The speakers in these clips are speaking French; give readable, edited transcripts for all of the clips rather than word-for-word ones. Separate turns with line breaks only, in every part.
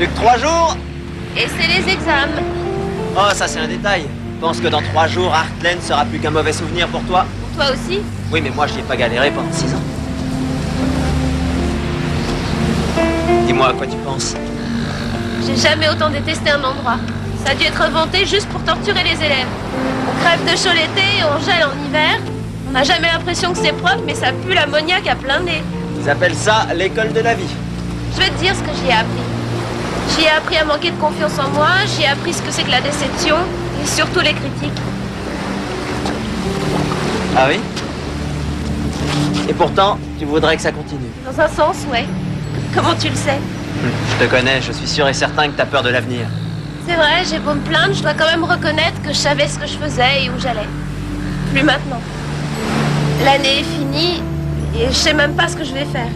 Plus que 3 jours.
Et c'est les examens.
Oh, ça c'est un détail. Pense que dans 3 jours, Heartland sera plus qu'un mauvais souvenir pour toi.
Pour toi aussi?
Oui, mais moi, j'y ai pas galéré pendant 6 ans. Dis-moi à quoi tu penses.
J'ai jamais autant détesté un endroit. Ça a dû être inventé juste pour torturer les élèves. On crève de chaud l'été et on gèle en hiver. On n'a jamais l'impression que c'est propre, mais ça pue l'ammoniaque à plein nez.
Ils appellent ça l'école de la vie.
Je vais te dire ce que j'y ai appris. J'y ai appris à manquer de confiance en moi, j'y ai appris ce que c'est que la déception, et surtout les critiques.
Ah oui? Et pourtant, tu voudrais que ça continue.
Dans un sens, ouais. Comment tu le sais?
Je te connais, je suis sûr et certain que t'as peur de l'avenir.
C'est vrai, j'ai beau me plaindre, je dois quand même reconnaître que je savais ce que je faisais et où j'allais. Plus maintenant. L'année est finie, et je sais même pas ce que je vais faire.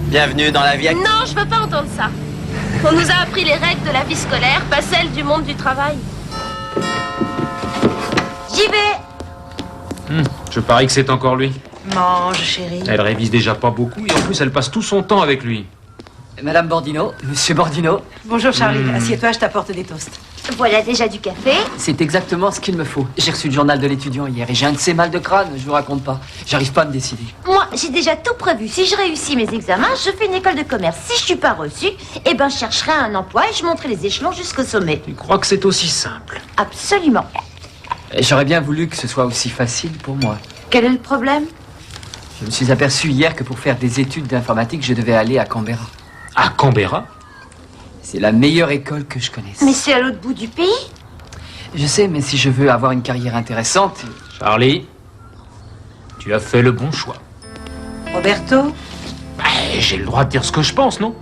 Bienvenue dans la vie active.
Non, je veux pas entendre ça. On nous a appris les règles de la vie scolaire, pas celles du monde du travail. J'y vais.
Je parie que c'est encore lui.
Mange, chérie.
Elle révise déjà pas beaucoup et en plus elle passe tout son temps avec lui.
Madame Bordino, Monsieur Bordino.
Bonjour, Charlie. Assieds-toi, je t'apporte des toasts.
Voilà déjà du café.
C'est exactement ce qu'il me faut. J'ai reçu le journal de l'étudiant hier et j'ai un de ces mal de crâne, je vous raconte pas. J'arrive pas à me décider.
Moi, j'ai déjà tout prévu. Si je réussis mes examens, je fais une école de commerce. Si je suis pas reçue, eh ben, je chercherai un emploi et je monterai les échelons jusqu'au sommet.
Tu crois que c'est aussi simple?
Absolument.
Et j'aurais bien voulu que ce soit aussi facile pour moi.
Quel est le problème?
Je me suis aperçu hier que pour faire des études d'informatique, je devais aller à Canberra.
À Canberra?
C'est la meilleure école que je connaisse.
Mais c'est à l'autre bout du pays.
Je sais, mais si je veux avoir une carrière intéressante...
Charlie, tu as fait le bon choix.
Roberto?
J'ai le droit de dire ce que je pense, non?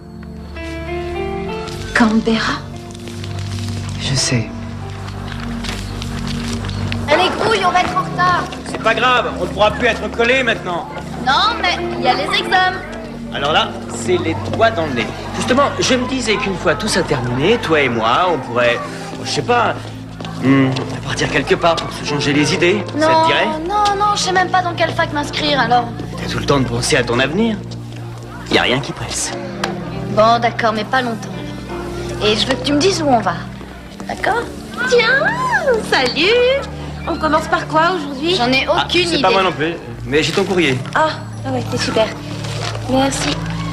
Canberra?
Je sais.
Allez, grouille, on va être en retard.
C'est pas grave, on ne pourra plus être collés maintenant.
Non, mais il y a les examens.
Alors là, c'est les doigts dans le nez. Justement, je me disais qu'une fois tout ça terminé, toi et moi, on pourrait, je sais pas, partir quelque part pour se changer les idées. Ça te dirait?
Non, je sais même pas dans quelle fac m'inscrire alors.
T'as tout le temps de penser à ton avenir. Y a rien qui presse.
Bon, d'accord, mais pas longtemps alors. Et je veux que tu me dises où on va. D'accord?
Tiens, salut. On commence par quoi aujourd'hui?
J'en ai aucune idée.
C'est pas moi non plus, mais j'ai ton courrier.
Ah ouais, t'es super. Merci.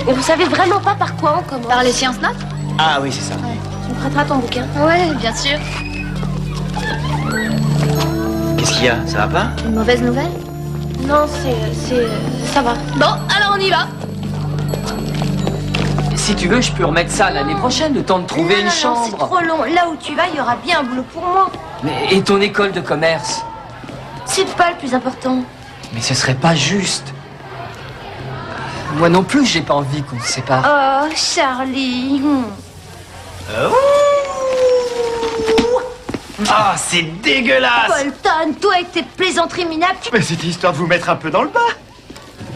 Et vous savez vraiment pas par quoi on commence?
Par les sciences nat?
Ah oui, c'est ça.
Tu me prêteras ton bouquin?
Ouais, bien sûr.
Qu'est-ce qu'il y a? Ça va pas?
Une mauvaise nouvelle?
Non, ça va.
Bon, alors on y va.
Si tu veux, je peux remettre ça l'année prochaine, le temps de trouver une
Non,
chambre.
c'est trop long. Là où tu vas, il y aura bien un boulot pour moi.
Mais, et ton école de commerce?
C'est pas le plus important.
Mais ce serait pas juste. Moi non plus, j'ai pas envie qu'on se sépare.
Oh, Charlie.
Ah, c'est dégueulasse!
Bolton, toi avec tes plaisanteries minables,
Mais c'était histoire de vous mettre un peu dans le bas.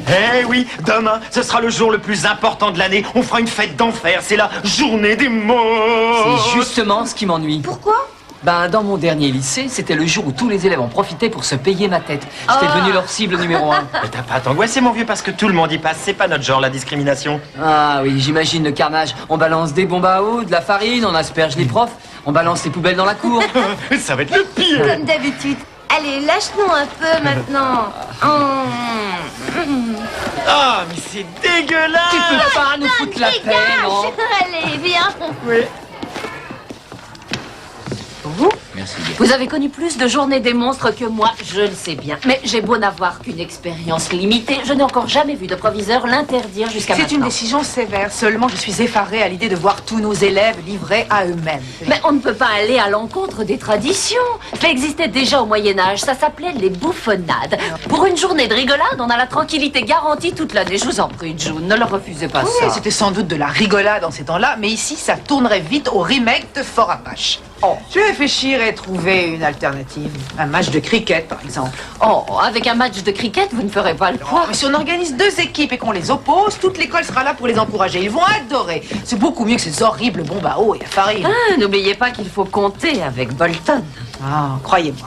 Eh oui, demain, ce sera le jour le plus important de l'année. On fera une fête d'enfer, c'est la journée des morts.
C'est justement ce qui m'ennuie.
Pourquoi?
Ben, dans mon dernier lycée, c'était le jour où tous les élèves en profitaient pour se payer ma tête. J'étais devenu leur cible numéro 1.
Mais t'as pas à t'angoisser, mon vieux, parce que tout le monde y passe. C'est pas notre genre, la discrimination.
Ah oui, j'imagine le carnage. On balance des bombes à eau, de la farine, on asperge les profs, on balance les poubelles dans la cour.
Ça va être le pire.
Comme d'habitude. Allez, lâche-nous un peu maintenant.
Ah, mais c'est dégueulasse.
Tu peux pas nous foutre la paix, non?
Allez, viens.
Merci.
Vous avez connu plus de journées des monstres que moi, je le sais bien. Mais j'ai beau n'avoir qu'une expérience limitée, je n'ai encore jamais vu de proviseur l'interdire jusqu'à maintenant.
C'est une décision sévère. Seulement, je suis effarée à l'idée de voir tous nos élèves livrés à eux-mêmes.
Mais on ne peut pas aller à l'encontre des traditions. Ça existait déjà au Moyen-Âge, ça s'appelait les bouffonnades. Pour une journée de rigolade, on a la tranquillité garantie toute l'année. Je vous en prie, June, ne leur refusez pas
Oui,
ça.
c'était sans doute de la rigolade en ces temps-là, mais ici, ça tournerait vite au remake de Fort Apache. Je vais réfléchir et trouver une alternative. Un match de cricket, par exemple.
Oh, avec un match de cricket, vous ne ferez pas le poids.
Mais si on organise deux équipes et qu'on les oppose, toute l'école sera là pour les encourager. Ils vont adorer. C'est beaucoup mieux que ces horribles bombes à eau et à farine.
Ah, n'oubliez pas qu'il faut compter avec Bolton.
Ah, croyez-moi.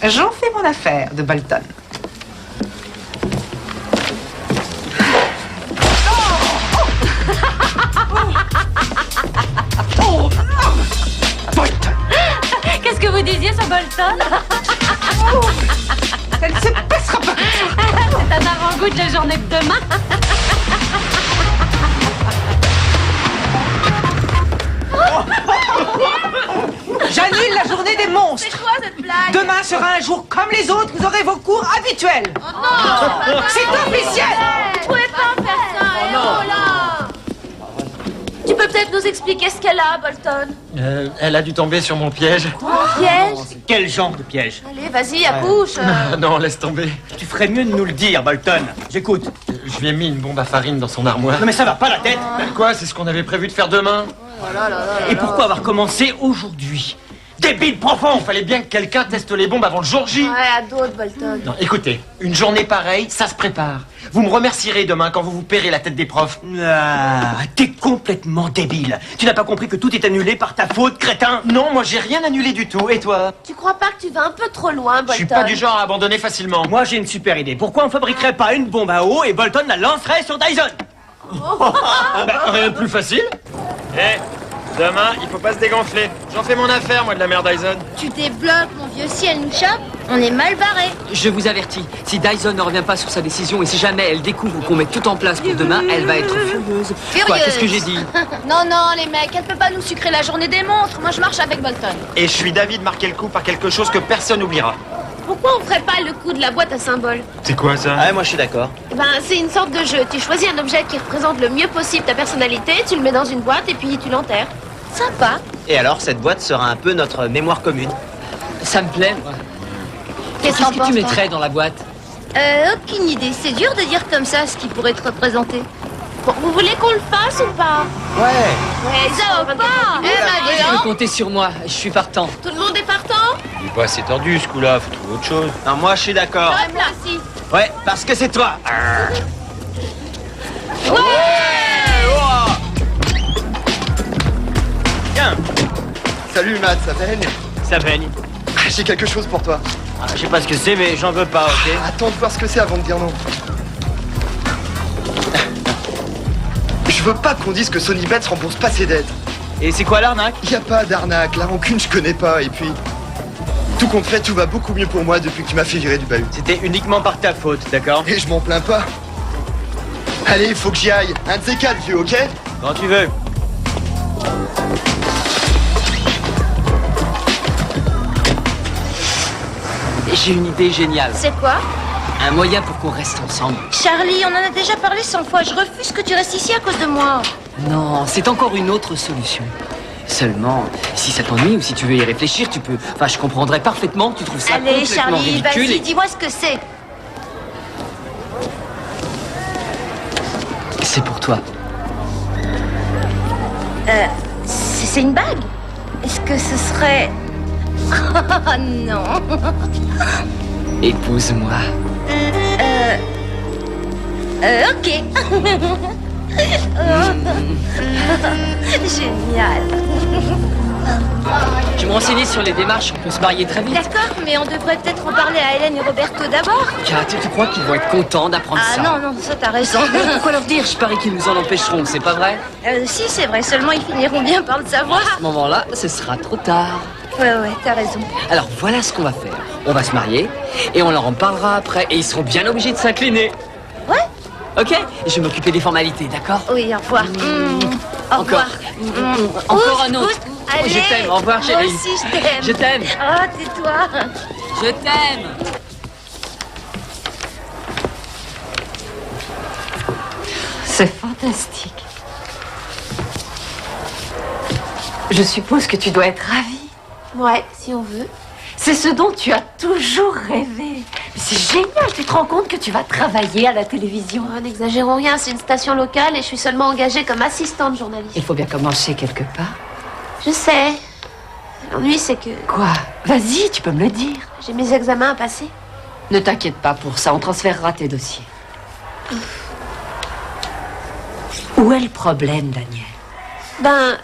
J'en fais mon affaire de Bolton.
Bolton.
Ça ne se passera pas.
C'est un avant-goût de la journée de demain.
J'annule la journée des monstres.
C'est quoi cette blague?
Demain sera un jour comme les autres, vous aurez vos cours habituels.
Oh non!
C'est officiel.
Vous pouvez pas faire ça, eh oh là! Tu peux peut-être nous expliquer ce qu'elle a, Bolton?
Elle a dû tomber sur mon piège.
Piège?
Quel genre de piège?
Allez, vas-y, accouche.
Non, laisse tomber.
Tu ferais mieux de nous le dire, Bolton. J'écoute.
Je lui ai mis une bombe à farine dans son armoire.
Non mais ça va pas la tête.
Quoi? C'est ce qu'on avait prévu de faire demain.
Et pourquoi avoir commencé aujourd'hui? Débile profond.
Il fallait bien que quelqu'un teste les bombes avant le jour J.
Ouais, à d'autres, Bolton.
Non, écoutez, une journée pareille, ça se prépare. Vous me remercierez demain quand vous vous paierez la tête des profs.
Ah, t'es complètement débile. Tu n'as pas compris que tout est annulé par ta faute, crétin?
Non, moi j'ai rien annulé du tout. Et toi?
Tu crois pas que tu vas un peu trop loin, Bolton?
Je suis pas du genre à abandonner facilement.
Moi j'ai une super idée. Pourquoi on fabriquerait pas une bombe à eau et Bolton la lancerait sur Dyson?
Rien de plus facile. Demain, il faut pas se dégonfler. J'en fais mon affaire, moi, de la mère Dyson.
Tu débloques, mon vieux, si elle nous chope, on est mal barré.
Je vous avertis, si Dyson ne revient pas sur sa décision et si jamais elle découvre qu'on met tout en place pour demain, elle va être furieuse. Quoi, qu'est-ce que j'ai dit?
Non, non, les mecs, elle peut pas nous sucrer la journée des monstres. Moi, je marche avec Bolton.
Et je suis d'avis de marquer le coup par quelque chose que personne n'oubliera.
Pourquoi on ferait pas le coup de la boîte à symboles?
C'est quoi ça?
Ouais, moi je suis d'accord.
Ben, c'est une sorte de jeu. Tu choisis un objet qui représente le mieux possible ta personnalité, tu le mets dans une boîte et puis tu l'enterres. Sympa.
Et alors cette boîte sera un peu notre mémoire commune.
Ça me plaît, moi.
Qu'est-ce
Qu'est-ce
t'en
que
penses,
tu
toi
mettrais dans la boîte?
Aucune idée. C'est dur de dire comme ça ce qui pourrait te représenter.
Bon, vous voulez qu'on le fasse ou pas?
Ouais.
Ouais, ça va pas.
Eh ben,
Tu peux
dis
compter sur moi, je suis partant.
Tout le monde est partant?
Il est pas assez tordu ce coup-là, faut trouver autre chose.
Non, moi je suis d'accord.
Ouais, moi aussi.
Ouais, parce que c'est toi. Tiens,
Salut Matt, ça baigne?
ça baigne.
J'ai quelque chose pour toi.
Ah, je sais pas ce que c'est, mais j'en veux pas, ok?
Attends de voir ce que c'est avant de dire non. Je veux pas qu'on dise que Sony Bets rembourse pas ses dettes.
Et c'est quoi l'arnaque?
Y a pas d'arnaque, la rancune je connais pas, et puis... Tout compte fait, tout va beaucoup mieux pour moi depuis que tu m'as fait virer du bahut.
C'était uniquement par ta faute, d'accord?
Et je m'en plains pas. Allez, faut que j'y aille. Un de ces quatre, vieux, ok?
Quand tu veux.
J'ai une idée géniale.
C'est quoi?
Un moyen pour qu'on reste ensemble.
Charlie, on en a déjà parlé 100 fois. Je refuse que tu restes ici à cause de moi.
Non, c'est encore une autre solution. Seulement, si ça t'ennuie ou si tu veux y réfléchir, tu peux... Enfin, je comprendrais parfaitement que tu trouves ça
Allez,
complètement
Charlie,
ridicule.
vas-y,
et-
dis-moi ce que c'est.
C'est pour toi.
C'est une bague? Est-ce que ce serait... Oh non.
Épouse-moi.
Ok. Génial.
Je me renseignais sur les démarches, on peut se marier très vite.
D'accord, mais on devrait peut-être en parler à Hélène et Roberto d'abord.
Car tu crois qu'ils vont être contents d'apprendre
Ah
ça?
non, non, ça t'as raison.
Pourquoi leur dire? Je parie qu'ils nous en empêcheront, c'est pas vrai?
Si, c'est vrai, seulement ils finiront bien par le savoir.
À ce moment-là, ce sera trop tard.
Ouais, t'as raison.
Alors voilà ce qu'on va faire. On va se marier et on leur en parlera après et ils seront bien obligés de s'incliner.
Ouais.
Ok? Je vais m'occuper des formalités, d'accord?
Oui, au revoir. Au
Encore.
revoir.
Encore un autre.
Oust, allez.
Je t'aime, au revoir, chérie.
Moi aussi, je t'aime.
Je t'aime.
Oh, tais-toi.
Je t'aime.
C'est fantastique. Je suppose que tu dois être ravie.
Ouais, si on veut.
C'est ce dont tu as toujours rêvé. C'est génial, tu te rends compte que tu vas travailler à la télévision.
Oh, n'exagérons rien, c'est une station locale et je suis seulement engagée comme assistante journaliste.
Il faut bien commencer quelque part.
Je sais. L'ennui, c'est que
Quoi? Vas-y, tu peux me le dire.
j'ai mes examens à passer.
Ne t'inquiète pas pour ça, on transférera tes dossiers. Où est le problème, Daniel?
Ben,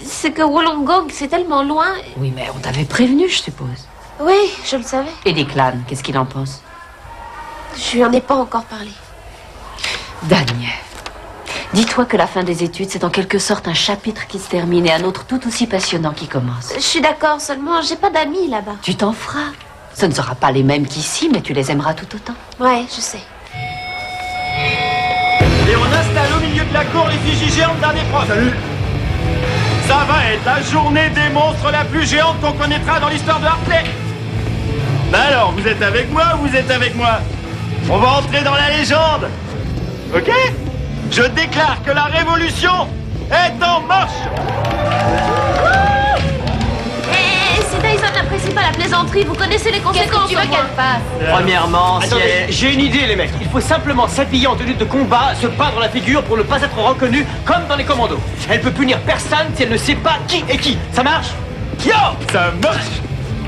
c'est que Wollongong, c'est tellement loin.
Oui, mais on t'avait prévenu, je suppose.
Oui, je le savais.
Et Declan, qu'est-ce qu'il en pense?
Je lui en ai pas encore parlé.
Daniel, Dis-toi que la fin des études, c'est en quelque sorte un chapitre qui se termine et un autre tout aussi passionnant qui commence.
Je suis d'accord, seulement j'ai pas d'amis là-bas.
Tu t'en feras. Ce ne sera pas les mêmes qu'ici, mais tu les aimeras tout autant.
Ouais, je sais.
Et on installe au milieu de la cour l'effigie géante d'un des profs.
Salut.
Ça va être la journée des monstres la plus géante qu'on connaîtra dans l'histoire de Hartley. Alors, vous êtes avec moi ou vous êtes avec moi? On va entrer dans la légende. Ok? Je déclare que la révolution est en marche.
Si Dyson n'apprécie pas la plaisanterie, vous connaissez les conséquences.
Tu veux qu'elle fasse?
Premièrement, si
Attendez,
elle...
j'ai une idée, les mecs. Il faut simplement s'habiller en tenue de combat, se peindre la figure pour ne pas être reconnu comme dans les commandos. Elle peut punir personne si elle ne sait pas qui est qui. Ça marche? Yo!
Ça marche.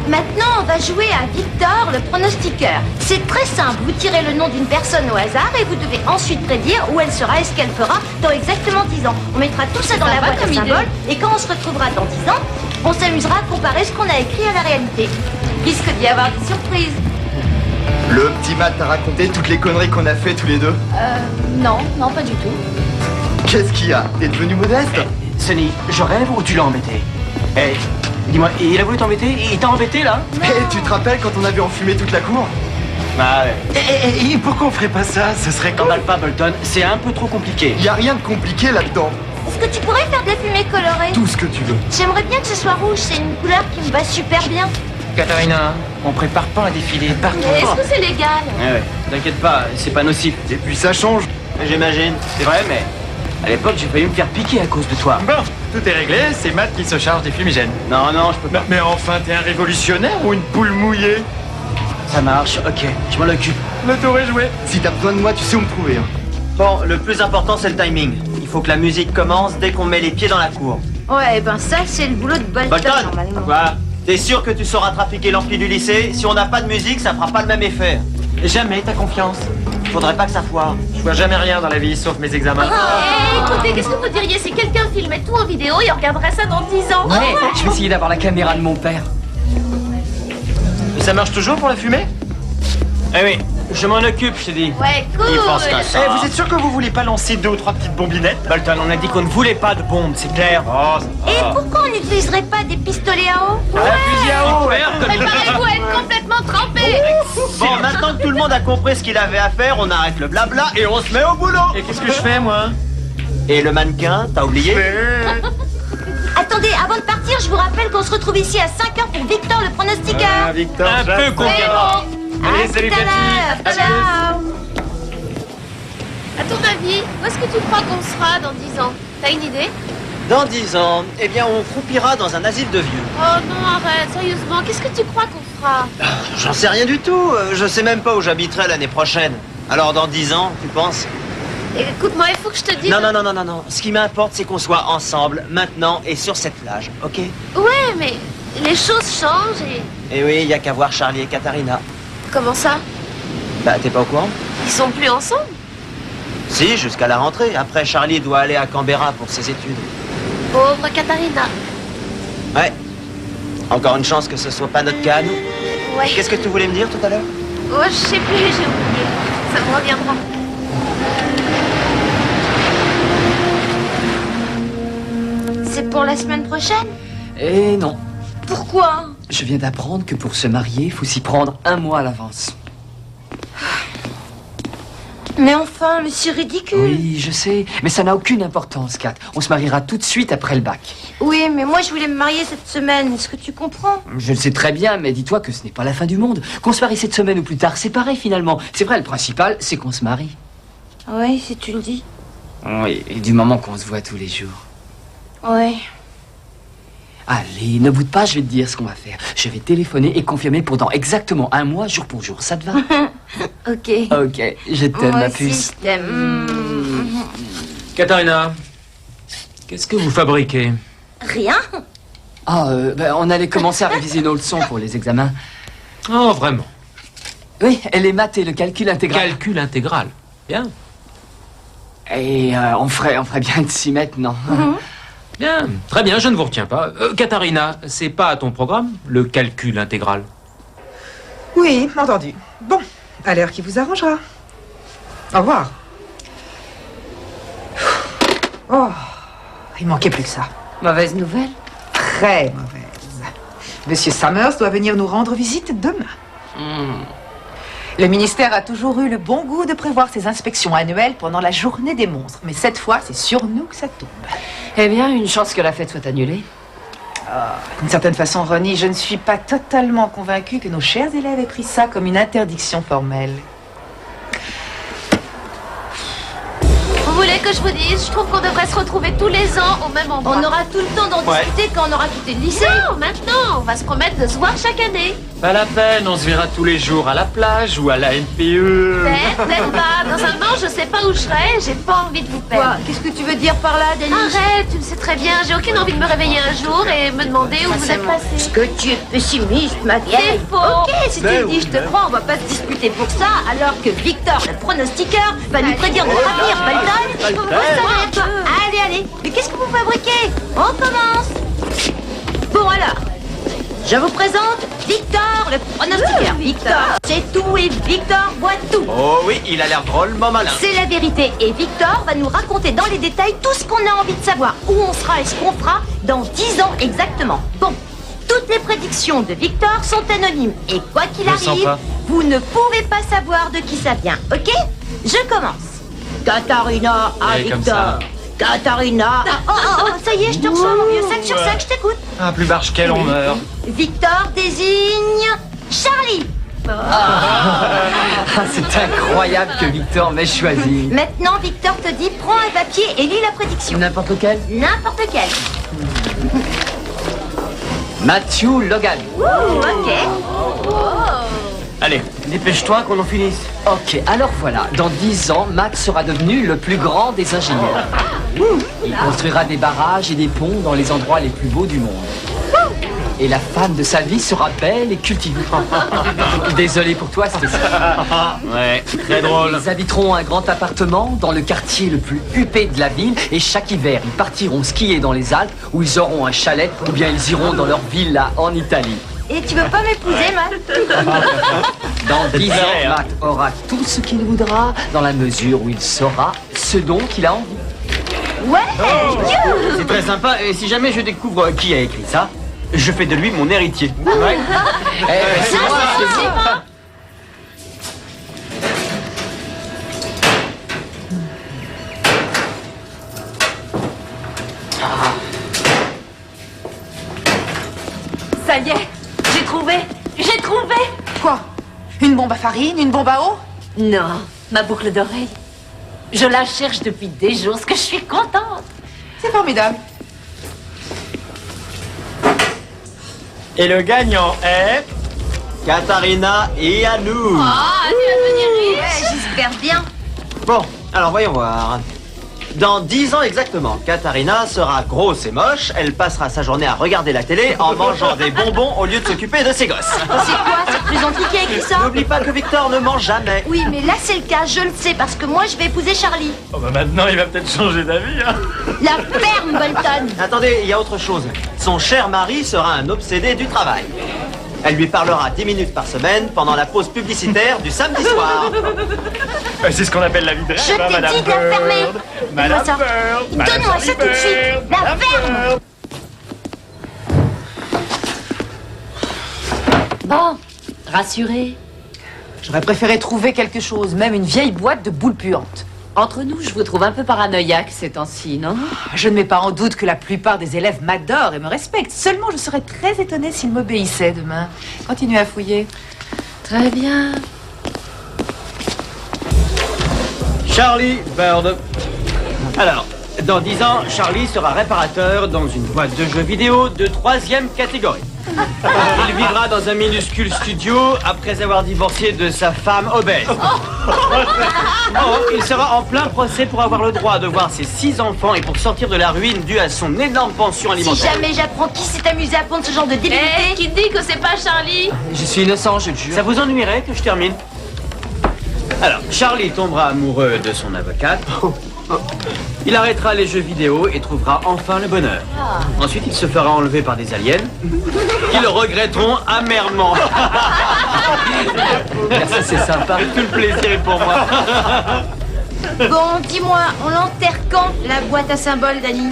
Maintenant, on va jouer à Victor, le pronostiqueur. C'est très simple. Vous tirez le nom d'une personne au hasard et vous devez ensuite prédire où elle sera et ce qu'elle fera dans exactement 10 ans. On mettra tout ça dans la boîte à symboles et quand on se retrouvera dans 10 ans, on s'amusera à comparer ce qu'on a écrit à la réalité. Risque d'y avoir des surprises.
Le petit Matt t'a raconté toutes les conneries qu'on a fait tous les deux?
Non, pas du tout.
Qu'est-ce qu'il y a? T'es devenu modeste?
Sonny, je rêve ou tu l'as embêté? Dis-moi, il a voulu t'embêter? Il t'a embêté, là?
Tu te rappelles quand on avait enfumé toute la cour?
Bah ouais.
Et pourquoi on ferait pas ça? Ce serait cool.
T'emballes pas, Bolton, c'est un peu trop compliqué.
Y a rien de compliqué là-dedans.
Est-ce que tu pourrais faire de la fumée colorée?
Tout ce que tu veux.
J'aimerais bien que ce soit rouge, c'est une couleur qui me va super bien.
Katharina, on prépare pas un défilé partout.
Mais est-ce que c'est légal?
Ouais, t'inquiète pas, c'est pas nocif.
Et puis ça change.
J'imagine. C'est vrai, mais à l'époque, j'ai failli me faire piquer à cause de toi.
Bon, tout est réglé, c'est Matt qui se charge des fumigènes.
Non, je peux pas.
Mais enfin, t'es un révolutionnaire ou une poule mouillée?
Ça marche, ok, je m'en occupe.
Le tour est joué.
Si t'as besoin de moi, tu sais où me trouver. Hein.
Bon, le plus important, c'est le timing. Il faut que la musique commence dès qu'on met les pieds dans la cour.
Ouais, ben ça, c'est le boulot de Bolton,
Bolton,
normalement.
quoi? T'es sûr que tu sauras trafiquer l'ampli du lycée? Si on n'a pas de musique, ça fera pas le même effet.
Jamais, t'as confiance.
Faudrait pas que ça foire.
Je vois jamais rien dans la vie, sauf mes examens.
Écoutez, qu'est-ce que vous diriez si quelqu'un filmait tout en vidéo et on regarderait ça dans 10 ans?
Ouais, je vais essayer d'avoir la caméra de mon père.
Et ça marche toujours pour la fumée?
Eh oui, je m'en occupe, je t'ai dit.
Ouais, cool.
Il pense qu'à ça.
Vous êtes sûr que vous voulez pas lancer 2 ou 3 petites bombinettes?
Bolton, on a dit qu'on ne voulait pas de bombes, c'est clair.
Oh,
Et pourquoi on n'utiliserait pas des pistolets à eau?
Fusil à eau,
Préparez-vous à être complètement trempé.
Bon, maintenant que tout le monde a compris ce qu'il avait à faire, on arrête le blabla et on se met au boulot.
et qu'est-ce que je fais, moi?
Et le mannequin, t'as oublié?
Attendez, avant de partir, je vous rappelle qu'on se retrouve ici à 5h pour Victor, le pronostiqueur.
Victor,
Un peu
j'adore.
confiant.
Allez,
À
salut,
tout à l'heure.
Cathy.
Ciao.
À ton avis, où est-ce que tu crois qu'on sera dans 10 ans? T'as une idée?
Dans 10 ans, eh bien, on croupira dans un asile de vieux.
Oh non, arrête, sérieusement, qu'est-ce que tu crois qu'on fera?
J'en sais rien du tout. Je sais même pas où j'habiterai l'année prochaine. Alors, dans 10 ans, tu penses?
Écoute-moi, il faut que je te dise...
Non. Ce qui m'importe, c'est qu'on soit ensemble, maintenant et sur cette plage, ok?
Ouais, mais les choses changent et...
Eh oui, il y a qu'à voir Charlie et Katharina.
Comment ça?
Bah, t'es pas au courant?
Ils sont plus ensemble?
Si, jusqu'à la rentrée. Après, Charlie doit aller à Canberra pour ses études.
Pauvre Katharina.
Ouais. Encore une chance que ce soit pas notre cas, à nous.
Ouais.
Qu'est-ce que tu voulais me dire tout à l'heure?
Oh, je sais plus, j'ai oublié. Ça me reviendra.
C'est pour la semaine prochaine?
Eh non.
Pourquoi?
Je viens d'apprendre que pour se marier, il faut s'y prendre 1 mois à l'avance.
Mais enfin, mais c'est ridicule.
Oui, je sais, mais ça n'a aucune importance, Kat. On se mariera tout de suite après le bac.
Oui, mais moi je voulais me marier cette semaine, est-ce que tu comprends?
Je le sais très bien, mais dis-toi que ce n'est pas la fin du monde. Qu'on se marie cette semaine ou plus tard, c'est pareil finalement. C'est vrai, le principal, c'est qu'on se marie.
Oui, si tu le dis.
Oui, et du moment qu'on se voit tous les jours.
Oui.
Allez, ne boude pas, je vais te dire ce qu'on va faire. Je vais téléphoner et confirmer pour dans exactement 1 mois, jour pour jour. Ça te va?
Ok.
Ok, je t'aime,
Moi
ma
aussi,
puce.
je t'aime.
Katharina, qu'est-ce que vous fabriquez?
Rien?
Ah, on allait commencer à réviser nos leçons pour les examens.
Oh, vraiment?
Oui, et les maths et le calcul intégral.
Calcul intégral. Bien.
Et on ferait bien de s'y mettre, non?
Bien. Très bien, je ne vous retiens pas. Katharina, c'est pas à ton programme, le calcul intégral?
Oui, entendu. Bon, à l'heure qui vous arrangera. Au revoir. Oh, il manquait plus que ça.
Mauvaise nouvelle?
Très mauvaise. Monsieur Summers doit venir nous rendre visite demain. Le ministère a toujours eu le bon goût de prévoir ses inspections annuelles pendant la journée des monstres. Mais cette fois, c'est sur nous que ça tombe.
Eh bien, une chance que la fête soit annulée.
D'une certaine façon, Ronnie, je ne suis pas totalement convaincue que nos chers élèves aient pris ça comme une interdiction formelle.
Vous voulez que je vous dise? Je trouve qu'on devrait se retrouver tous les ans au même endroit.
On aura tout le temps d'en discuter quand on aura quitté le lycée.
Non, maintenant, on va se promettre de se voir chaque année.
Pas la peine, on se verra tous les jours à la plage ou à la NPE.
Peut-être pas. Dans un an, je sais pas où je serai. J'ai pas envie de vous perdre.
Quoi? Qu'est-ce que tu veux dire par là, Denis?
Arrête, tu le sais très bien. J'ai aucune envie de me réveiller un jour et me demander où vous êtes
Est-ce
passé.
que tu es pessimiste, ma vieille?
C'est faux.
Ok, si tu le dis, je te crois, on va pas se disputer pour ça, alors que Victor, le pronostiqueur, va nous prédire notre avenir, Bolton. Vous savez quoi? Allez, mais qu'est-ce que vous fabriquez? On commence. Bon alors, je vous présente Victor, le pronostiqueur. Victor, c'est tout et Victor voit tout.
Oh oui, il a l'air drôlement malin.
C'est la vérité et Victor va nous raconter dans les détails tout ce qu'on a envie de savoir, où on sera et ce qu'on fera dans 10 ans exactement. Bon, toutes les prédictions de Victor sont anonymes et quoi qu'il arrive, vous ne pouvez pas savoir de qui ça vient, ok? Je commence. Katharina à Victor. Katharina. Oh, ça y est, je te reçois, mon vieux. 5 sur 5, je t'écoute.
Ah, plus barge qu'elle, on meurt.
Victor désigne Charlie.
C'est incroyable que Victor m'ait choisi.
Maintenant, Victor te dit, prends un papier et lis la prédiction.
N'importe lequel?
N'importe quel.
Matthew Logan.
Ok.
Allez, dépêche-toi qu'on en finisse.
Ok, alors voilà. Dans 10 ans, Matt sera devenu le plus grand des ingénieurs. Il construira des barrages et des ponts dans les endroits les plus beaux du monde. Et la femme de sa vie sera belle et cultivée. Désolé pour toi, Stécie.
Ouais, très drôle.
Ils habiteront un grand appartement dans le quartier le plus huppé de la ville et chaque hiver, ils partiront skier dans les Alpes où ils auront un chalet ou bien ils iront dans leur villa en Italie.
Et tu veux pas m'épouser, Matt?
Dans 10 ans, Matt aura tout ce qu'il voudra dans la mesure où il saura ce dont il a envie.
Ouais.
C'est très sympa, et si jamais je découvre qui a écrit ça, je fais de lui mon héritier. Ouais.
C'est moi, c'est moi.
Ça y est, j'ai trouvé.
Quoi? Une bombe à farine? Une bombe à eau?
Non, ma boucle d'oreille. Je la cherche depuis des jours, ce que je suis contente.
C'est formidable.
Et le gagnant est... Katharina et Anou.
Ah, tu vas devenir riche.
Ouais, j'espère bien.
Bon, alors voyons voir. Dans 10 ans exactement, Katharina sera grosse et moche. Elle passera sa journée à regarder la télé en mangeant des bonbons au lieu de s'occuper de ses gosses.
C'est quoi cette plaisanterie qui a écrit ça?
N'oublie pas que Victor ne mange jamais.
Oui, mais là c'est le cas, je le sais, parce que moi je vais épouser Charlie.
Oh bah maintenant il va peut-être changer d'avis, hein.
La ferme, Bolton.
Attendez, il y a autre chose. Son cher mari sera un obsédé du travail. Elle lui parlera 10 minutes par semaine pendant la pause publicitaire du samedi soir.
C'est ce qu'on appelle la vie de rêve,
Je t'ai
Madame
dit de la fermer.
Bird. Madame
Donne-moi ça.
Bird. Madame
Donne-moi ça tout de suite.
Bird.
La
Madame
ferme.
Bird.
Bon, rassuré.
J'aurais préféré trouver quelque chose, même une vieille boîte de boules puantes.
Entre nous, je vous trouve un peu paranoïaque ces temps-ci, non?
Je ne mets pas en doute que la plupart des élèves m'adorent et me respectent. Seulement, je serais très étonnée s'ils m'obéissaient demain. Continuez à fouiller.
Très bien.
Charlie Bird. Alors, dans 10 ans, Charlie sera réparateur dans une boîte de jeux vidéo de 3e catégorie. Il vivra dans un minuscule studio après avoir divorcé de sa femme obèse. Il sera en plein procès pour avoir le droit de voir ses 6 enfants et pour sortir de la ruine due à son énorme pension
Si
alimentaire.
jamais j'apprends qui s'est amusé à pondre ce genre de débilité.
Qui dit que c'est pas Charlie?
Je suis innocent, je te jure.
Ça vous ennuierait que je termine? Alors, Charlie tombera amoureux de son avocate. Il arrêtera les jeux vidéo et trouvera enfin le bonheur. Ensuite, il se fera enlever par des aliens qui le regretteront amèrement.
Merci, c'est sympa.
Tout le plaisir est pour moi.
Bon, dis-moi, on l'enterre quand, la boîte à symboles, Dani?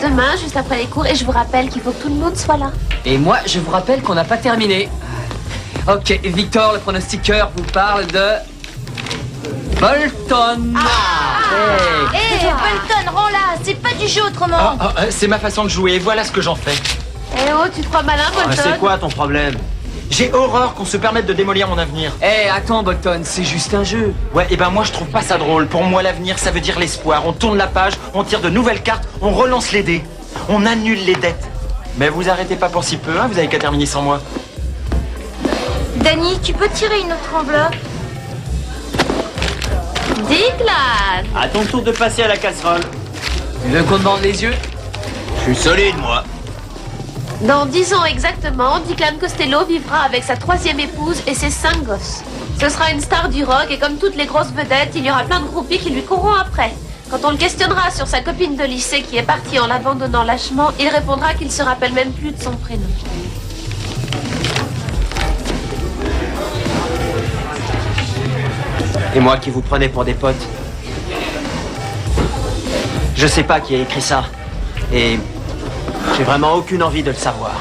Demain, juste après les cours, et je vous rappelle qu'il faut que tout le monde soit là.
Et moi, je vous rappelle qu'on n'a pas terminé. Ok, Victor, le pronostiqueur, vous parle de... Bolton.
Hé, Bolton, rends-la, c'est pas du jeu autrement.
C'est ma façon de jouer, voilà ce que j'en fais.
Eh oh, tu te crois malin, Bolton?
C'est quoi ton problème?
J'ai horreur qu'on se permette de démolir mon avenir.
Attends, Bolton, c'est juste un jeu.
Ouais, et ben moi je trouve pas ça drôle. Pour moi, l'avenir, ça veut dire l'espoir. On tourne la page, on tire de nouvelles cartes, on relance les dés. On annule les dettes. Mais vous arrêtez pas pour si peu, hein, vous avez qu'à terminer sans moi.
Dani, tu peux tirer une autre enveloppe?
Declan!
À ton tour de passer à la casserole.
Tu veux qu'on te bande les yeux?
Je suis solide, moi.
Dans 10 ans exactement, Declan Costello vivra avec sa 3e épouse et ses 5 gosses. Ce sera une star du rock et comme toutes les grosses vedettes, il y aura plein de groupies qui lui courront après. Quand on le questionnera sur sa copine de lycée qui est partie en l'abandonnant lâchement, il répondra qu'il se rappelle même plus de son prénom.
Et moi qui vous prenais pour des potes. Je sais pas qui a écrit ça. Et j'ai vraiment aucune envie de le savoir.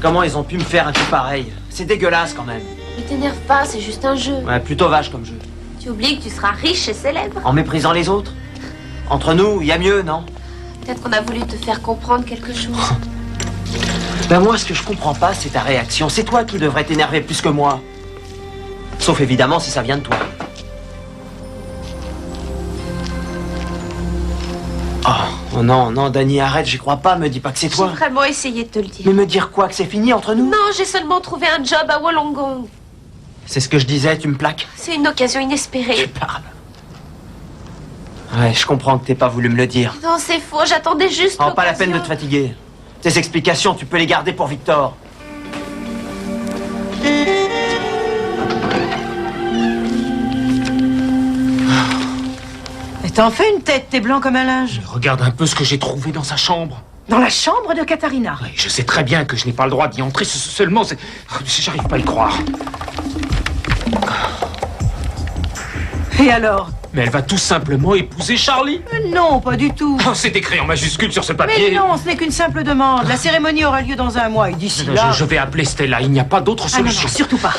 Comment ils ont pu me faire un coup pareil? C'est dégueulasse quand même.
Ne t'énerve pas, c'est juste un jeu.
Ouais, plutôt vache comme jeu.
Tu oublies que tu seras riche et célèbre.
En méprisant les autres? Entre nous, il y a mieux, non?
Peut-être qu'on a voulu te faire comprendre quelque chose.
Ben moi, ce que je comprends pas, c'est ta réaction. C'est toi qui devrais t'énerver plus que moi. Sauf évidemment si ça vient de toi. Oh non, non, Dani, arrête, j'y crois pas, me dis pas que c'est toi.
J'ai vraiment essayé de te le dire.
Mais me dire quoi, que c'est fini entre nous?
Non, j'ai seulement trouvé un job à Wollongong.
C'est ce que je disais, tu me plaques?
C'est une occasion inespérée.
Tu parles. Ouais, je comprends que t'aies pas voulu me le dire.
Non, c'est faux, j'attendais juste
Oh, pas la
l'occasion.
peine de te fatiguer. Tes explications, tu peux les garder pour Victor.
Mais t'en fais une tête, t'es blanc comme un linge.
Regarde un peu ce que j'ai trouvé dans sa chambre.
Dans la chambre de Katharina.
Oui, je sais très bien que je n'ai pas le droit d'y entrer, seulement c'est... J'arrive pas à le croire.
Et alors?
Mais elle va tout simplement épouser Charlie.
Non, pas du tout.
Oh, c'est écrit en majuscule sur ce papier.
Mais non, ce n'est qu'une simple demande. La cérémonie aura lieu dans un mois et d'ici là...
Je vais appeler Stella, il n'y a pas d'autre solution.
Ah non, surtout pas.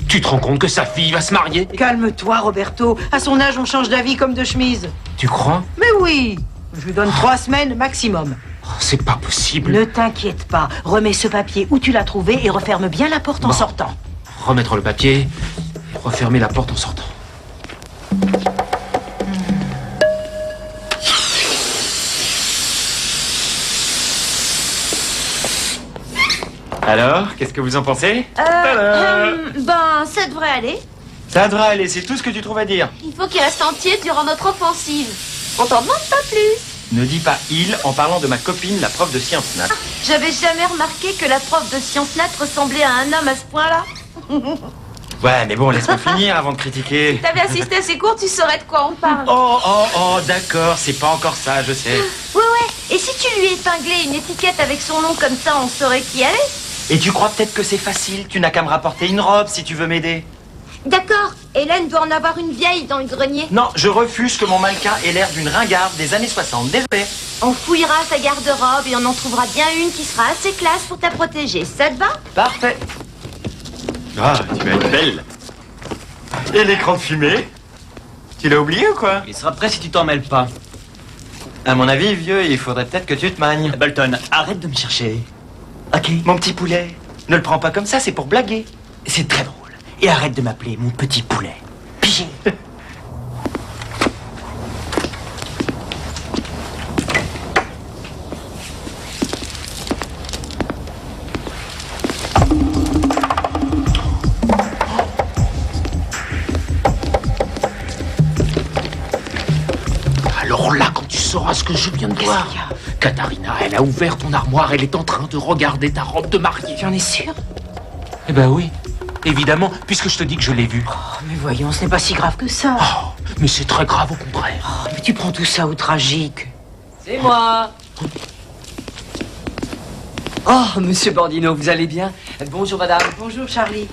Tu te rends compte que sa fille va se marier?
Calme-toi, Roberto. À son âge, on change d'avis comme de chemise.
Tu crois?
Mais oui. Je lui donne 3 semaines maximum.
Oh, c'est pas possible.
Ne t'inquiète pas. Remets ce papier où tu l'as trouvé et referme bien la porte en sortant.
Remettre le papier, refermer la porte en sortant.
Alors, qu'est-ce que vous en pensez?
Ben, ça devrait aller.
Ça devrait aller, c'est tout ce que tu trouves à dire.
Il faut qu'il reste entier durant notre offensive. On t'en demande pas plus.
Ne dis pas il en parlant de ma copine, la prof de sciences nat.
J'avais jamais remarqué que la prof de sciences nat ressemblait à un homme à ce point-là.
Ouais, mais bon, laisse-moi finir avant de critiquer.
Si t'avais assisté à ces cours, tu saurais de quoi on parle.
Oh, d'accord, c'est pas encore ça, je sais.
Ouais. Et si tu lui épinglais une étiquette avec son nom comme ça, on saurait qui elle est?
Et tu crois peut-être que c'est facile, tu n'as qu'à me rapporter une robe si tu veux m'aider.
D'accord, Hélène doit en avoir une vieille dans le grenier.
Non, je refuse que mon mannequin ait l'air d'une ringarde des années 60, désolé.
On fouillera sa garde-robe et on en trouvera bien une qui sera assez classe pour ta protéger. Ça te va?
Parfait.
Ah, tu vas être belle. Et l'écran de fumée? Tu l'as oublié ou quoi?
Il sera prêt si tu t'en mêles pas.
À mon avis, vieux, il faudrait peut-être que tu te magnes.
Bolton, arrête de me chercher. Ok?
Mon petit poulet, ne le prends pas comme ça, c'est pour blaguer.
C'est très drôle. Et arrête de m'appeler mon petit poulet. Pigé.
Alors là, quand tu sauras ce que je viens de voir, Katharina, elle a ouvert ton armoire, elle est en train de regarder ta robe de mariée.
Tu en es sûr?
Eh ben oui, évidemment, puisque je te dis que je l'ai vue.
Oh, mais voyons, ce n'est pas si grave que ça.
Oh, mais c'est très grave au contraire.
Oh, mais tu prends tout ça au tragique.
C'est moi. Oh, monsieur Bandino, vous allez bien? Bonjour, madame.
Bonjour, Charlie.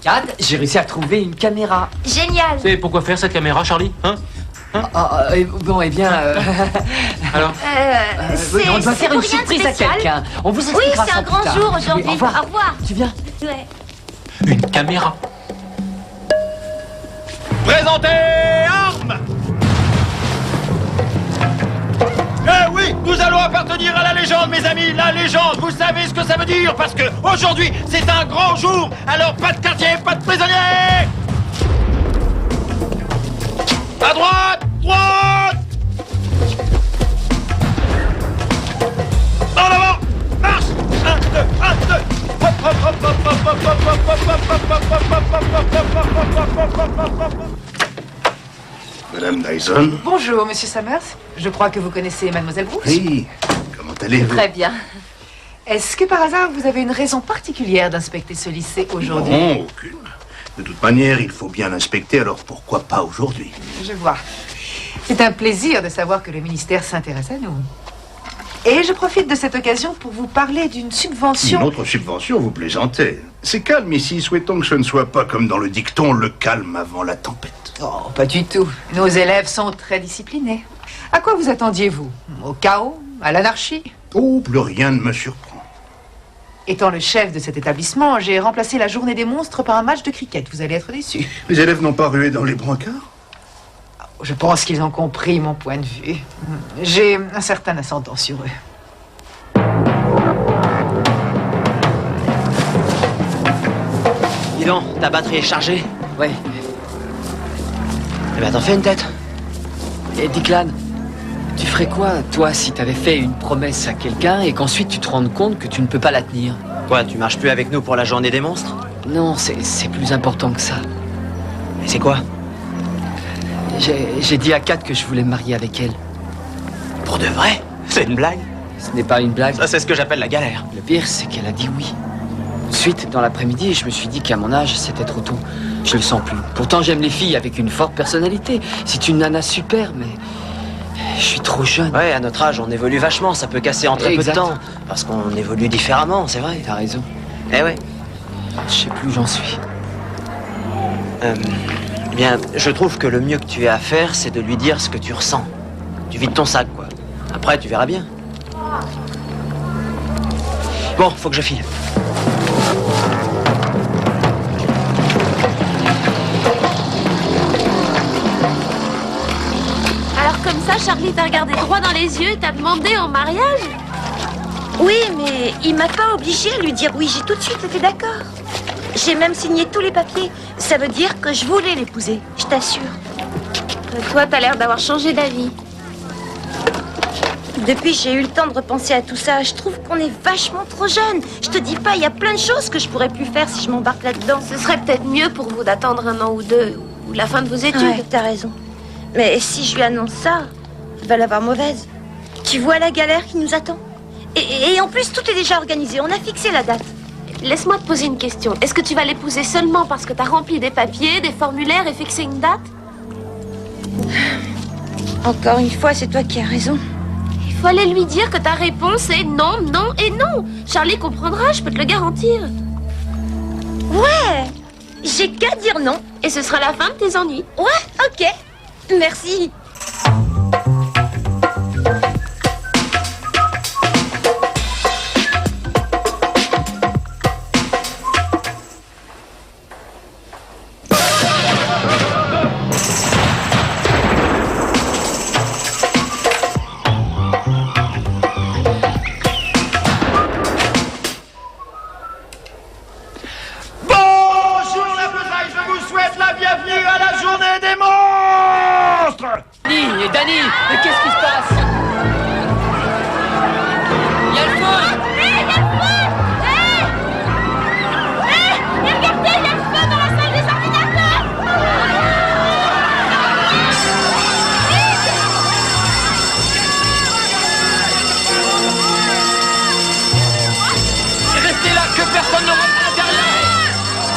Kat, j'ai réussi à trouver une caméra.
Génial.
C'est pourquoi faire cette caméra, Charlie?
Bon, eh bien...
Alors
oui, on doit faire une
pour rien de
surprise à
spécial.
quelqu'un. On vous
Oui,
expliquera
c'est
ça
un
plus
grand
tard.
jour aujourd'hui.
Oui, au revoir.
Au revoir.
Tu viens?
Ouais.
Une caméra.
Présentez armes! Eh oui, nous allons appartenir à la légende, mes amis, la légende. Vous savez ce que ça veut dire? Parce que aujourd'hui, c'est un grand jour. Alors, pas de quartier, pas de prisonniers. À droite, droite. En avant, marche. 1, 2, 1, 2. Hop, hop, hop, hop, hop, hop, hop, hop, hop, hop, hop, hop.
Madame Dyson?
Bonjour, monsieur Summers. Je crois que vous connaissez Mademoiselle Brooks.
Oui. Comment allez-vous?
Très bien. Est-ce que par hasard vous avez une raison particulière d'inspecter ce lycée aujourd'hui?
Non, aucune. De toute manière, il faut bien l'inspecter, alors pourquoi pas aujourd'hui?
Je vois. C'est un plaisir de savoir que le ministère s'intéresse à nous. Et je profite de cette occasion pour vous parler d'une subvention.
Une autre subvention, vous plaisantez. C'est calme ici, souhaitons que ce ne soit pas comme dans le dicton, le calme avant la tempête.
Oh, pas du tout. Nos élèves sont très disciplinés. À quoi vous attendiez-vous? Au chaos? À l'anarchie?
Oh, plus rien ne me surprend.
Étant le chef de cet établissement, j'ai remplacé la journée des monstres par un match de cricket. Vous allez être déçus.
Les élèves n'ont pas rué dans les brancards?
Je pense qu'ils ont compris mon point de vue. J'ai un certain ascendant sur eux.
Dis donc, ta batterie est chargée?
Ouais.
Eh ben, t'en fais une tête.
Et Declan, tu ferais quoi, toi, si t'avais fait une promesse à quelqu'un et qu'ensuite tu te rendes compte que tu ne peux pas la tenir?
Quoi, tu marches plus avec nous pour la journée des monstres?
Non, c'est plus important que ça.
Et c'est quoi?
J'ai dit à Kat que je voulais me marier avec elle.
Pour de vrai? C'est une blague?
Ce n'est pas une blague.
Ça, c'est ce que j'appelle la galère.
Le pire, c'est qu'elle a dit oui. Ensuite, dans l'après-midi, je me suis dit qu'à mon âge, c'était trop tôt. Je le sens plus. Pourtant, j'aime les filles avec une forte personnalité. C'est une nana super, mais je suis trop jeune.
Ouais, à notre âge, on évolue vachement. Ça peut casser en très peu de
Exact.
temps. Parce qu'on évolue différemment, c'est vrai.
T'as raison.
Eh ouais.
Je sais plus où j'en suis.
Bien, je trouve que le mieux que tu aies à faire, c'est de lui dire ce que tu ressens. Tu vides ton sac, quoi. Après, tu verras bien. Bon, faut que je file.
Alors comme ça, Charlie t'a regardé droit dans les yeux et t'a demandé en mariage?
Oui, mais il m'a pas obligée à lui dire oui. J'ai tout de suite été d'accord. J'ai même signé tous les papiers. Ça veut dire que je voulais l'épouser, je t'assure.
Toi, t'as l'air d'avoir changé d'avis.
Depuis, j'ai eu le temps de repenser à tout ça. Je trouve qu'on est vachement trop jeunes. Je te dis pas, il y a plein de choses que je pourrais plus faire si je m'embarque là-dedans.
Ce serait peut-être mieux pour vous d'attendre 1 an ou 2, ou la fin de vos études.
Ouais, t'as raison. Mais si je lui annonce ça, elle va l'avoir mauvaise. Tu vois la galère qui nous attend? Et en plus, tout est déjà organisé. On a fixé la date.
Laisse-moi te poser une question. Est-ce que tu vas l'épouser seulement parce que t'as rempli des papiers, des formulaires et fixé une date?
Encore une fois, c'est toi qui as raison.
Il faut aller lui dire que ta réponse est non, non et non. Charlie comprendra, je peux te le garantir.
Ouais, j'ai qu'à dire non.
Et ce sera la fin de tes ennuis.
Ouais, ok. Merci.
Bonjour la besaille, je vous souhaite la bienvenue à la journée des monstres.
Danny, mais qu'est-ce qui se passe? Il y a le feu!
Regardez, il y a le feu dans la salle des ordinateurs.
Restez là, que personne ne rentre à l'intérieur!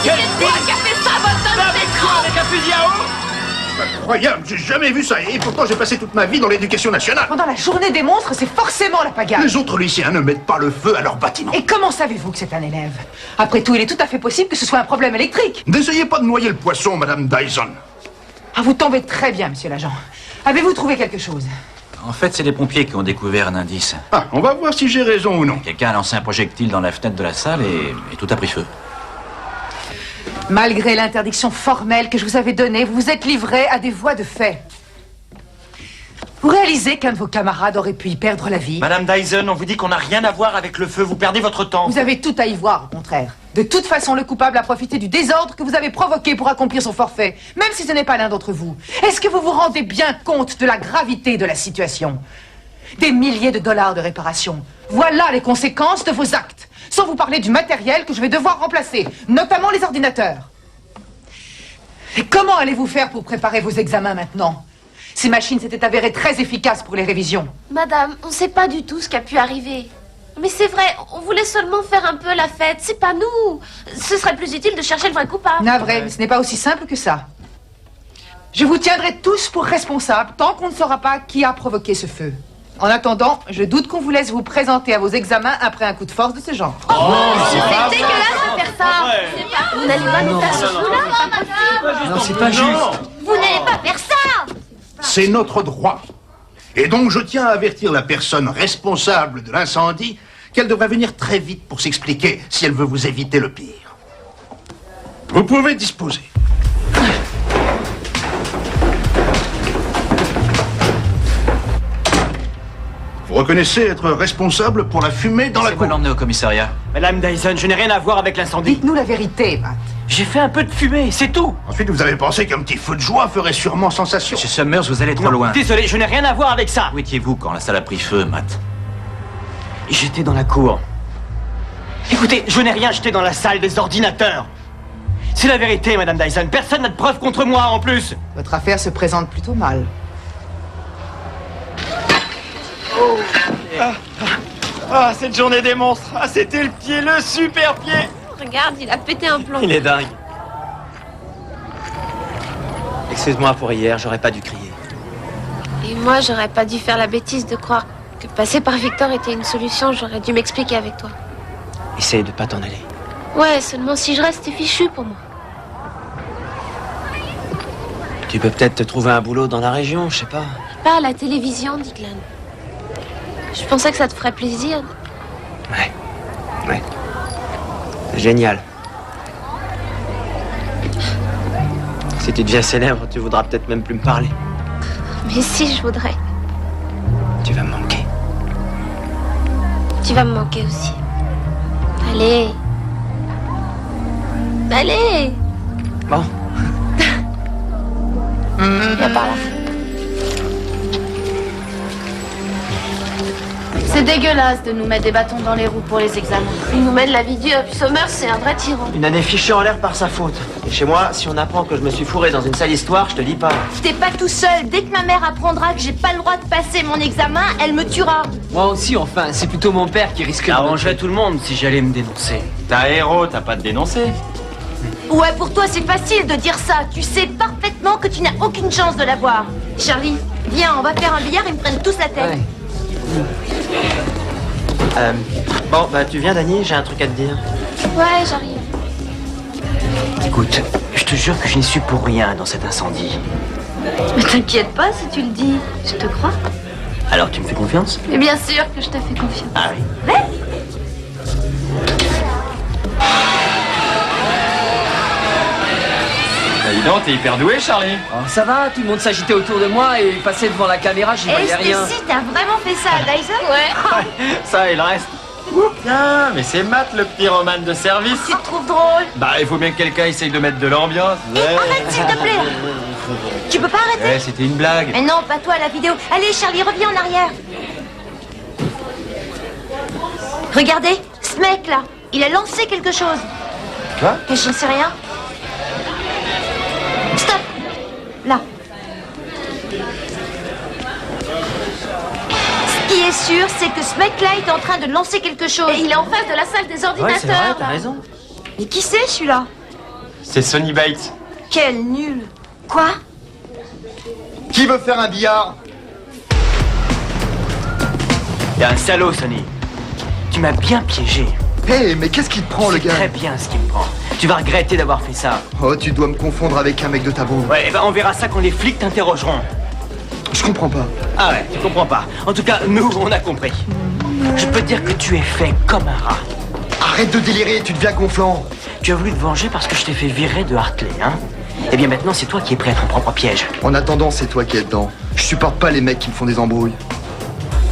C'est toi qui as fait ça, Bolton,
Avec
c'est
quoi?
trop.
Avec un fusil à eau?
Incroyable, j'ai jamais vu ça. Et pourtant, j'ai passé toute ma vie dans l'éducation nationale.
Pendant la journée des monstres, c'est forcément la pagaille.
Les autres lycéens ne mettent pas le feu à leur bâtiment.
Et comment savez-vous que c'est un élève? Après tout, il est tout à fait possible que ce soit un problème électrique.
N'essayez pas de noyer le poisson, Madame Dyson.
Ah, vous tombez très bien, monsieur l'agent. Avez-vous trouvé quelque chose?
En fait, c'est les pompiers qui ont découvert un indice.
Ah, on va voir si j'ai raison ou non.
Quelqu'un a lancé un projectile dans la fenêtre de la salle et tout a pris feu.
Malgré l'interdiction formelle que je vous avais donnée, vous vous êtes livré à des voies de fait. Vous réalisez qu'un de vos camarades aurait pu y perdre la vie?
Madame Dyson, on vous dit qu'on n'a rien à voir avec le feu, vous perdez votre temps.
Vous avez tout à y voir, au contraire. De toute façon, le coupable a profité du désordre que vous avez provoqué pour accomplir son forfait, même si ce n'est pas l'un d'entre vous. Est-ce que vous vous rendez bien compte de la gravité de la situation? Des milliers de dollars de réparation. Voilà les conséquences de vos actes. Sans vous parler du matériel que je vais devoir remplacer, notamment les ordinateurs. Et comment allez-vous faire pour préparer vos examens maintenant? Ces machines s'étaient avérées très efficaces pour les révisions.
Madame, on sait pas du tout ce qui a pu arriver. Mais c'est vrai, on voulait seulement faire un peu la fête, c'est pas nous. Ce serait plus utile de chercher le vrai coupable.
Navré, mais ce n'est pas aussi simple que ça. Je vous tiendrai tous pour responsables tant qu'on ne saura pas qui a provoqué ce feu. En attendant, je doute qu'on vous laisse vous présenter à vos examens après un coup de force de ce genre.
C'est dégueulasse de faire ça. Vous n'allez pas nous faire ce coup-là?
Non, c'est pas juste.
Vous n'allez pas faire ça.
C'est notre droit. Et donc, je tiens à avertir la personne responsable de l'incendie qu'elle devrait venir très vite pour s'expliquer si elle veut vous éviter le pire. Vous pouvez disposer. Vous reconnaissez être responsable pour la fumée dans la cour.
L'emmener au commissariat.
Madame Dyson, je n'ai rien à voir avec l'incendie.
Dites-nous la vérité, Matt.
J'ai fait un peu de fumée, c'est tout.
Ensuite, vous avez pensé qu'un petit feu de joie ferait sûrement sensation.
Monsieur Summers, vous allez trop
Non,
loin.
Désolé, je n'ai rien à voir avec ça.
Où étiez-vous quand la salle a pris feu, Matt?
J'étais dans la cour. Écoutez, je n'ai rien jeté dans la salle des ordinateurs. C'est la vérité, Madame Dyson. Personne n'a de preuves contre moi, en plus.
Votre affaire se présente plutôt mal.
Ah, cette journée des monstres. Ah, c'était le pied, le super pied.
Regarde, il a pété un plomb.
Il est dingue. Excuse-moi pour hier, j'aurais pas dû crier.
Et moi, j'aurais pas dû faire la bêtise de croire que passer par Victor était une solution. J'aurais dû m'expliquer avec toi.
Essaye de pas t'en aller.
Ouais, seulement si je reste, c'est fichu pour moi.
Tu peux peut-être te trouver un boulot dans la région, je sais pas.
Pas à la télévision, dit Glenn. Je pensais que ça te ferait plaisir.
Ouais. Génial. Si tu deviens célèbre, tu voudras peut-être même plus me parler.
Mais si, je voudrais.
Tu vas me manquer.
Tu vas me manquer aussi. Allez. Allez.
Bon.
Viens par là. C'est dégueulasse de nous mettre des bâtons dans les roues pour les examens. Il nous mène la vie dure. Puis Sommer, c'est un vrai tyran.
Une année fichue en l'air par sa faute. Et chez moi, si on apprend que je me suis fourré dans une sale histoire, je te dis pas.
T'es pas tout seul. Dès que ma mère apprendra que j'ai pas le droit de passer mon examen, elle me tuera.
Moi aussi, enfin, c'est plutôt mon père qui risque de...
Arrangerait tout le monde si j'allais me dénoncer.
T'es un héros, t'as pas de dénoncer.
Ouais, pour toi, c'est facile de dire ça. Tu sais parfaitement que tu n'as aucune chance de l'avoir. Charlie, viens, on va faire un billard, ils me prennent tous la tête.
Ouais.
Bon, bah tu viens, Dani, j'ai un truc à te dire.
Ouais, j'arrive.
Écoute, je te jure que je n'y suis pour rien dans cet incendie.
Mais t'inquiète pas si tu le dis. Je te crois.
Alors tu me fais confiance?
Mais bien sûr que je te fais confiance.
Ah oui.
Ouais.
Bah, dis donc, t'es hyper doué, Charlie.
Oh, ça va, tout le monde s'agitait autour de moi et passait devant la caméra, j'y voyais rien.
Si, t'as vraiment fait ça à Dyson?
Ouais.
Ça et le reste.
Ah, mais c'est Matt, le pyromane de service.
Tu te trouves drôle?
Bah, il faut bien que quelqu'un essaye de mettre de l'ambiance.
Arrête, s'il te plaît. Tu peux pas arrêter?
Ouais, c'était une blague.
Mais non, pas toi, la vidéo. Allez, Charlie, reviens en arrière. Regardez, ce mec-là, il a lancé quelque chose.
Quoi?
Que je ne sais rien. Stop. Là. Ce qui est sûr, c'est que ce mec-là est en train de lancer quelque chose.
Et il est en face de la salle des ordinateurs.
Ouais, c'est vrai, t'as raison.
Mais qui c'est, celui-là?
C'est Sonny Bates.
Quel nul. Quoi?
Qui veut faire un billard?
T'es un salaud, Sonny. Tu m'as bien piégé.
Hé, mais qu'est-ce qui te prend, le
C'est
gars?
très bien ce qui me prend. Tu vas regretter d'avoir fait ça.
Oh, tu dois me confondre avec un mec de ta bande.
Ouais, eh ben on verra ça quand les flics t'interrogeront.
Je comprends pas.
Ah ouais, tu comprends pas. En tout cas, nous, on a compris. Je peux te dire que tu es fait comme un rat.
Arrête de délirer, tu deviens gonflant.
Tu as voulu te venger parce que je t'ai fait virer de Hartley, hein? Eh bien maintenant, c'est toi qui es prêt à ton propre piège.
En attendant, c'est toi qui es dedans. Je supporte pas les mecs qui me font des embrouilles.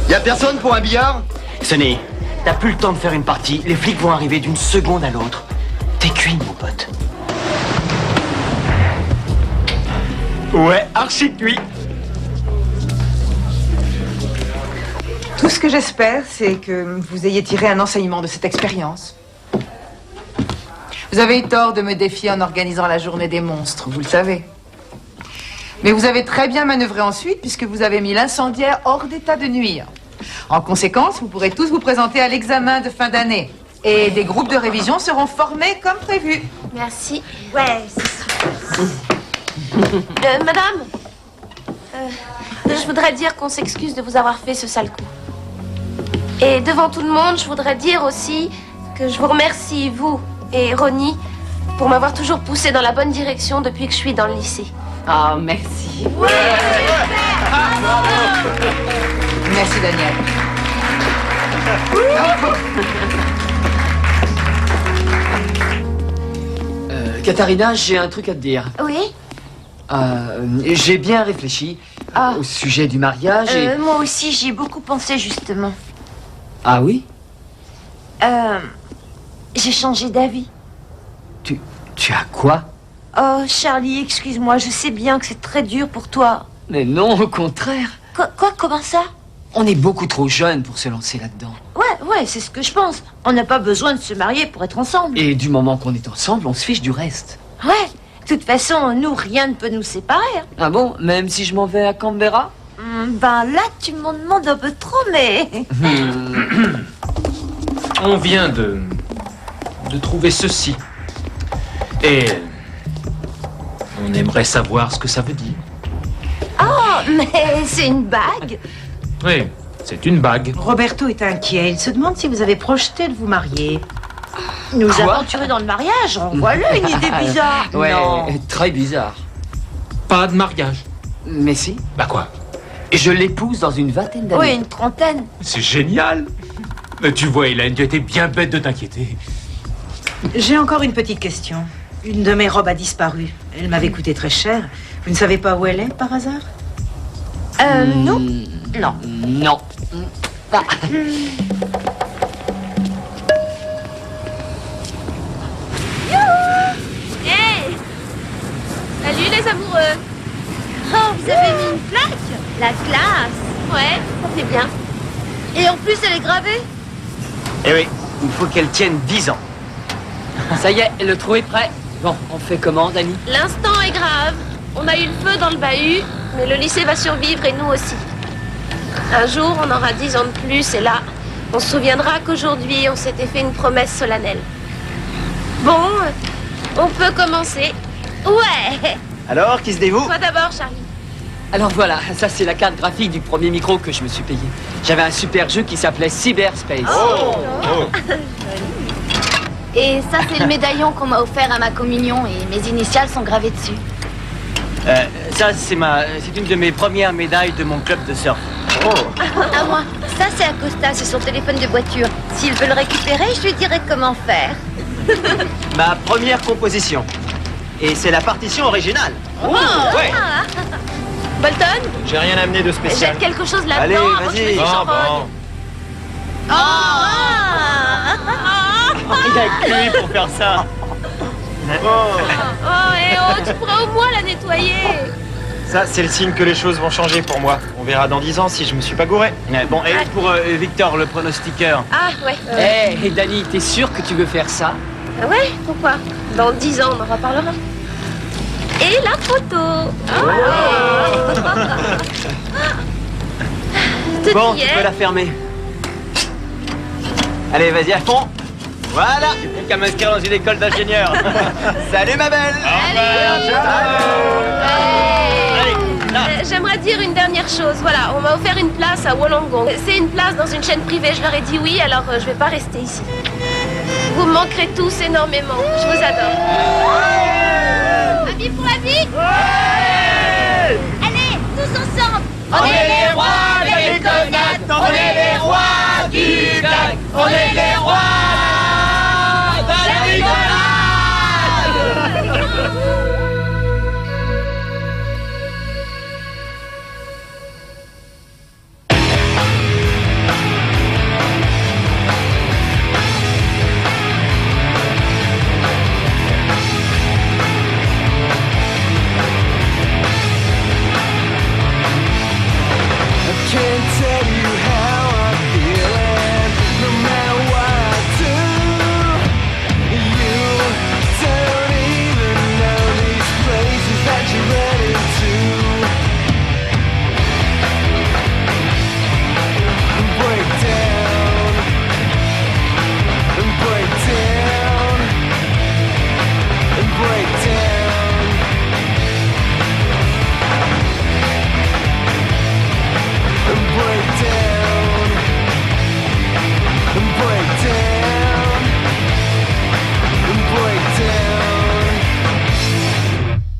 Y'a personne pour un billard?
Sonny, t'as plus le temps de faire une partie. Les flics vont arriver d'une seconde à l'autre. T'es cuit, mon pote.
Ouais, archi cuit.
Tout ce que j'espère, c'est que vous ayez tiré un enseignement de cette expérience. Vous avez eu tort de me défier en organisant la journée des monstres, vous le savez. Mais vous avez très bien manœuvré ensuite, puisque vous avez mis l'incendiaire hors d'état de nuire. En conséquence, vous pourrez tous vous présenter à l'examen de fin d'année. Et des groupes de révision seront formés comme prévu.
Merci.
Ouais,
Madame, je voudrais dire qu'on s'excuse de vous avoir fait ce sale coup. Et devant tout le monde, je voudrais dire aussi que je vous remercie, vous et Ronnie, pour m'avoir toujours poussé dans la bonne direction depuis que je suis dans le lycée.
Ah, merci.
Merci, Daniel.
Katharina, j'ai un truc à te dire.
Oui?
J'ai bien réfléchi au sujet du mariage et...
Moi aussi, j'y ai beaucoup pensé, justement.
Ah oui?
J'ai changé d'avis.
Tu as quoi?
Oh, Charlie, excuse-moi, je sais bien que c'est très dur pour toi.
Mais non, au contraire.
Quoi, comment ça?
On est beaucoup trop jeunes pour se lancer là-dedans.
Ouais, c'est ce que je pense. On n'a pas besoin de se marier pour être ensemble.
Et du moment qu'on est ensemble, on se fiche du reste.
Ouais, de toute façon, nous, rien ne peut nous séparer. Hein.
Ah bon? Même si je m'en vais à Canberra?
Ben là, tu m'en demandes un peu trop, mais...
On vient de trouver ceci. Et on aimerait savoir ce que ça veut dire.
Oh, mais c'est une bague.
Oui, c'est une bague.
Roberto est inquiet. Il se demande si vous avez projeté de vous marier.
Nous
Quoi?
aventurer dans le mariage, voilà une idée bizarre.
Ouais,
Non.
très bizarre.
Pas de mariage.
Mais si.
Bah quoi?
Je l'épouse dans une vingtaine d'années.
Oui, une trentaine.
C'est génial. Mais tu vois, Hélène, tu étais bien bête de t'inquiéter.
J'ai encore une petite question. Une de mes robes a disparu. Elle m'avait coûté très cher. Vous ne savez pas où elle est, par hasard?
Non. Non.
Non. Ah.
Hey! Salut les amoureux!
Oh, vous avez mis une plaque? La classe.
Ouais, ça fait bien.
Et en plus, elle est gravée.
Eh oui, il faut qu'elle tienne 10 ans.
Ça y est, le trou est prêt. Bon, on fait comment, Dani?
L'instant est grave. On a eu le feu dans le bahut, mais le lycée va survivre et nous aussi. Un jour, on aura 10 ans de plus et là, on se souviendra qu'aujourd'hui, on s'était fait une promesse solennelle. Bon, on peut commencer.
Ouais.
Alors, qui se dévoue?
Toi d'abord, Charlie.
Alors voilà, ça c'est la carte graphique du premier micro que je me suis payé. J'avais un super jeu qui s'appelait Cyberspace.
Et ça, c'est le médaillon qu'on m'a offert à ma communion et mes initiales sont gravées dessus.
Ça, c'est une de mes premières médailles de mon club de surf.
À moi. Ça, c'est Acosta, c'est son téléphone de voiture. S'il veut le récupérer, je lui dirai comment faire.
Ma première composition. Et c'est la partition originale. Ouais.
Bolton,
J'ai rien amené de spécial.
jette quelque chose
Allez,
là-dedans avant que je
vas-y.
me dise
Ah,
champagne.
bon.
Il a cuit pour faire ça.
Oh, et oh, tu pourrais au moins la nettoyer.
Ça, c'est le signe que les choses vont changer pour moi. On verra dans 10 ans si je me suis pas gouré.
Bon, et pour Victor, le pronostiqueur.
Ah, ouais.
Hey, Dani, t'es sûr que tu veux faire ça?
Ouais, pourquoi? Dans 10 ans, on en reparlera. Et la photo. Tout
Bon,
y
tu
est.
peux la fermer. Allez, vas-y à fond. Voilà, tu n'as qu'à m'inscrire dans une école d'ingénieur. Salut ma belle.
Allez.
Allez.
J'aimerais dire une dernière chose. Voilà, on m'a offert une place à Wollongong. C'est une place dans une chaîne privée. Je leur ai dit oui, alors je vais pas rester ici. Vous me manquerez tous énormément. Je vous adore.
Amis pour la vie. Allez, tous ensemble.
On est les rois de l'Éconade. On est les rois du Gac. On est les rois